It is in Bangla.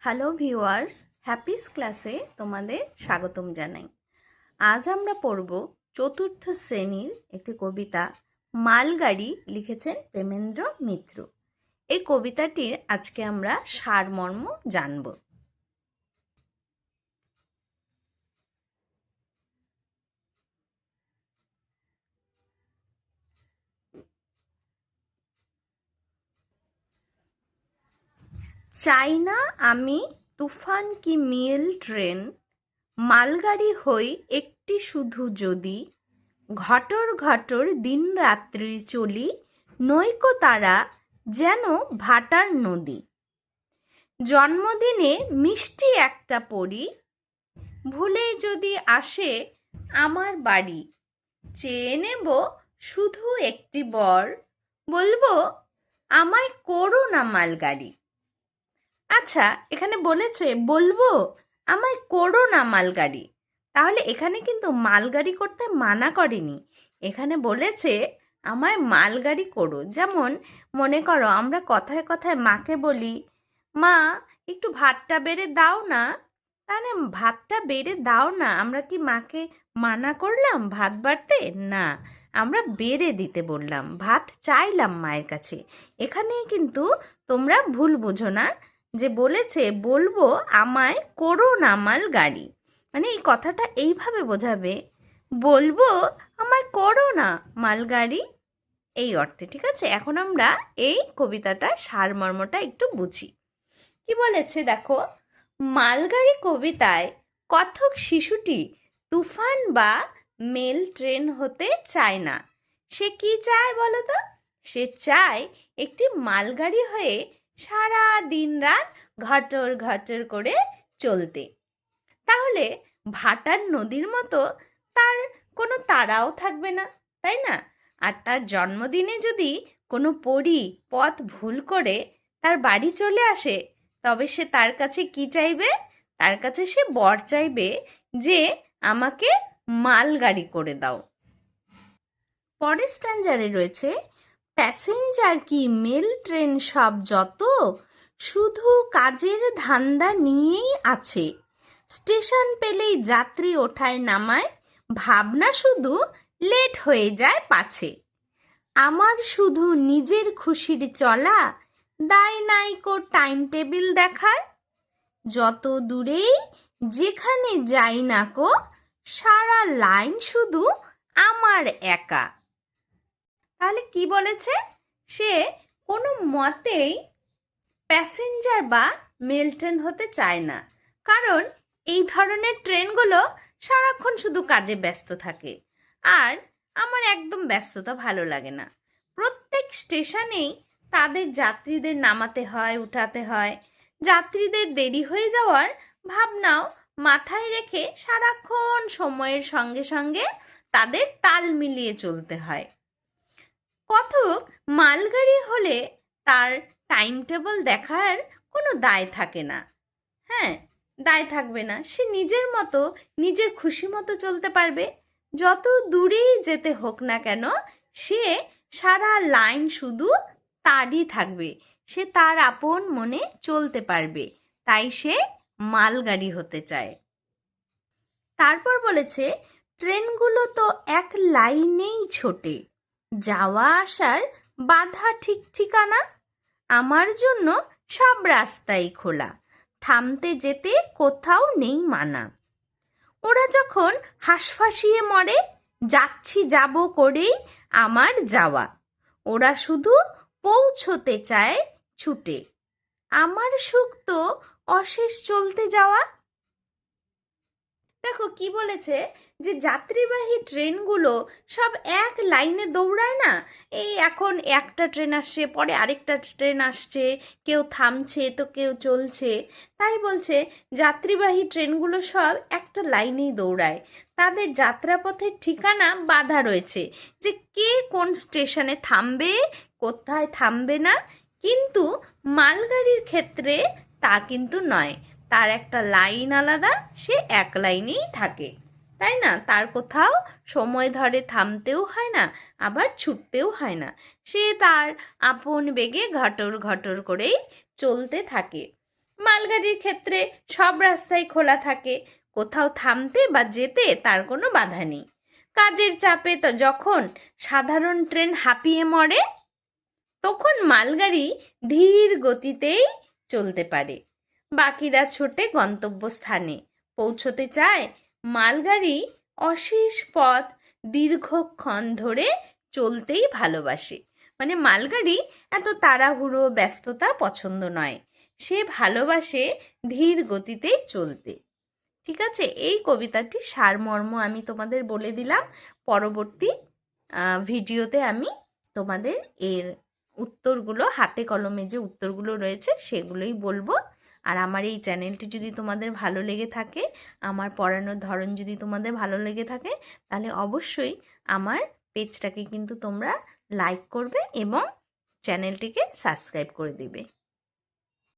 হ্যালো ভিউয়ার্স, হ্যাপিস ক্লাসে তোমাদের স্বাগতম জানাই। আজ আমরা পড়ব চতুর্থ শ্রেণীর একটি কবিতা মালগাড়ি, লিখেছেন প্রেমেন্দ্র মিত্র। এই কবিতাটির আজকে আমরা সারমর্ম জানব। চাই না আমি তুফান কি মেল ট্রেন, মালগাড়ি হই একটি শুধু যদি, ঘটর ঘটর দিন রাত্রি চলি, নৈকো তারা যেন ভাটার নদী। জন্মদিনে মিষ্টি একটা পড়ি, ভুলেই যদি আসে আমার বাড়ি, চেয়ে নেব শুধু একটি বর, বলবো আমায় করো না মালগাড়ি। আচ্ছা, এখানে বলেছে বলবো আমায় করো না মালগাড়ি, তাহলে এখানে কিন্তু মালগাড়ি করতে মানা করেনি। এখানে বলেছে আমায় মালগাড়ি করো। যেমন মনে করো আমরা কথায় কথায় মাকে বলি, মা একটু ভাতটা বেড়ে দাও না, তাহলে ভাতটা বেড়ে দাও না, আমরা কি মাকে মানা করলাম ভাত বাড়তে? না, আমরা বেড়ে দিতে বললাম, ভাত চাইলাম মায়ের কাছে। এখানে কিন্তু তোমরা ভুল বুঝো না, যে বলেছে বলবো আমায় করো না মালগাড়ি, মানে এই কথাটা এইভাবে বোঝাবে, বলবো আমায় করো না মালগাড়ি, এই অর্থে। ঠিক আছে, এখন আমরা এই কবিতাটার সারমর্মটা একটু বুঝি। কি বলেছে দেখো, মালগাড়ি কবিতায় কথক শিশুটি তুফান বা মেল ট্রেন হতে চায় না। সে কি চায় বলো তো? সে চায় একটি মালগাড়ি হয়ে সারা দিন রাত ঘটর ঘটর করে চলতে। তাহলে ভাটার নদীর মতো তার কোনো তাড়াও থাকবে না, তাই না? আর তার জন্মদিনে যদি কোনো পরী পথ ভুল করে তার বাড়ি চলে আসে, তবে সে তার কাছে কি চাইবে? তার কাছে সে বর চাইবে যে আমাকে মালগাড়ি করে দাও। পরের স্ট্যান্জারে রয়েছে, প্যাসেঞ্জার কি মেল ট্রেন সব যত, শুধু কাজের ধান্দা নিয়েই আছে, স্টেশন পেলেই যাত্রী ওঠায় নামায়, ভাবনা শুধু লেট হয়ে যায় পাছে, আমার শুধু নিজের খুশির চলা, দায় নাইকো টাইম টেবিল দেখার, যত দূরেই যেখানে যাই না কো, সারা লাইন শুধু আমার একা। তাহলে কি বলেছে? সে কোনো মতেই প্যাসেঞ্জার বা মেল ট্রেন হতে চায় না, কারণ এই ধরনের ট্রেনগুলো সারাক্ষণ শুধু কাজে ব্যস্ত থাকে, আর আমার একদম ব্যস্ততা ভালো লাগে না। প্রত্যেক স্টেশনেই তাদের যাত্রীদের নামাতে হয়, উঠাতে হয়, যাত্রীদের দেরি হয়ে যাওয়ার ভাবনাও মাথায় রেখে সারাক্ষণ সময়ের সঙ্গে সঙ্গে তাদের তাল মিলিয়ে চলতে হয়। কথক মালগাড়ি হলে তার টাইম টেবিল দেখার কোনো দায় থাকে না। হ্যাঁ, দায় থাকবে না, সে নিজের মতো নিজের খুশি মতো চলতে পারবে। যত দূরেই যেতে হোক না কেন, সে সারা লাইন শুধু তারই থাকবে, সে তার আপন মনে চলতে পারবে, তাই সে মালগাড়ি হতে চায়। তারপর বলেছে, ট্রেনগুলো তো এক লাইনেই ছোটে, যাওয়া আসার বাধা ঠিক ঠিকানা, আমার জন্য সব রাস্তাই খোলা, থামতে যেতে কোথাও নেই মানা, ওরা যখন হাঁসফাঁসিয়ে মরে, যাচ্ছি যাব করেই আমার যাওয়া, ওরা শুধু পৌঁছতে চায় ছুটে, আমার সুখ তো অশেষ চলতে যাওয়া। দেখো কি বলেছে, যে যাত্রীবাহী ট্রেনগুলো সব এক লাইনে দৌড়ায় না, এই এখন একটা ট্রেন আসছে, পরে আরেকটা ট্রেন আসছে, কেউ থামছে তো কেউ চলছে, তাই বলছে যাত্রীবাহী ট্রেনগুলো সব একটা লাইনেই দৌড়ায়, তাদের যাত্রাপথের ঠিকানা বাঁধা রয়েছে, যে কে কোন স্টেশনে থামবে, কোথায় থামবে না। কিন্তু মালগাড়ির ক্ষেত্রে তা কিন্তু নয়, তার একটা লাইন আলাদা, সে এক লাইনেই থাকে, তাই না? তার কোথাও সময় ধরে থামতেও হয় না, আবার ছুটতেও হয় না, সে তার আপন বেগে ঘটর ঘটর করেই চলতে থাকে। মালগাড়ির ক্ষেত্রে সব রাস্তাই খোলা থাকে, কোথাও থামতে বা যেতে তার কোনো বাধা নেই। কাজের চাপে তো যখন সাধারণ ট্রেন হাঁপিয়ে মরে, তখন মালগাড়ি ধীর গতিতেই চলতে পারে। বাকিরা ছোটে গন্তব্যস্থানে পৌঁছতে চায়, মালগাড়ি অশেষ পথ দীর্ঘক্ষণ ধরে চলতেই ভালোবাসে। মানে মালগাড়ি এত তাড়াহুড়ো ব্যস্ততা পছন্দ নয়, সে ভালোবাসে ধীর গতিতেই চলতে। ঠিক আছে, এই কবিতাটির সারমর্ম আমি তোমাদের বলে দিলাম। পরবর্তী ভিডিওতে আমি তোমাদের এর উত্তরগুলো, হাতে কলমে যে উত্তরগুলো রয়েছে সেগুলোই বলবো। আর আমার এই চ্যানেলটি যদি তোমাদের ভালো লেগে থাকে, আমার পড়ানোর ধরন যদি তোমাদের ভালো লেগে থাকে, তাহলে অবশ্যই আমার পেজটাকে কিন্তু তোমরা লাইক করবে এবং চ্যানেলটিকে সাবস্ক্রাইব করে দিবে।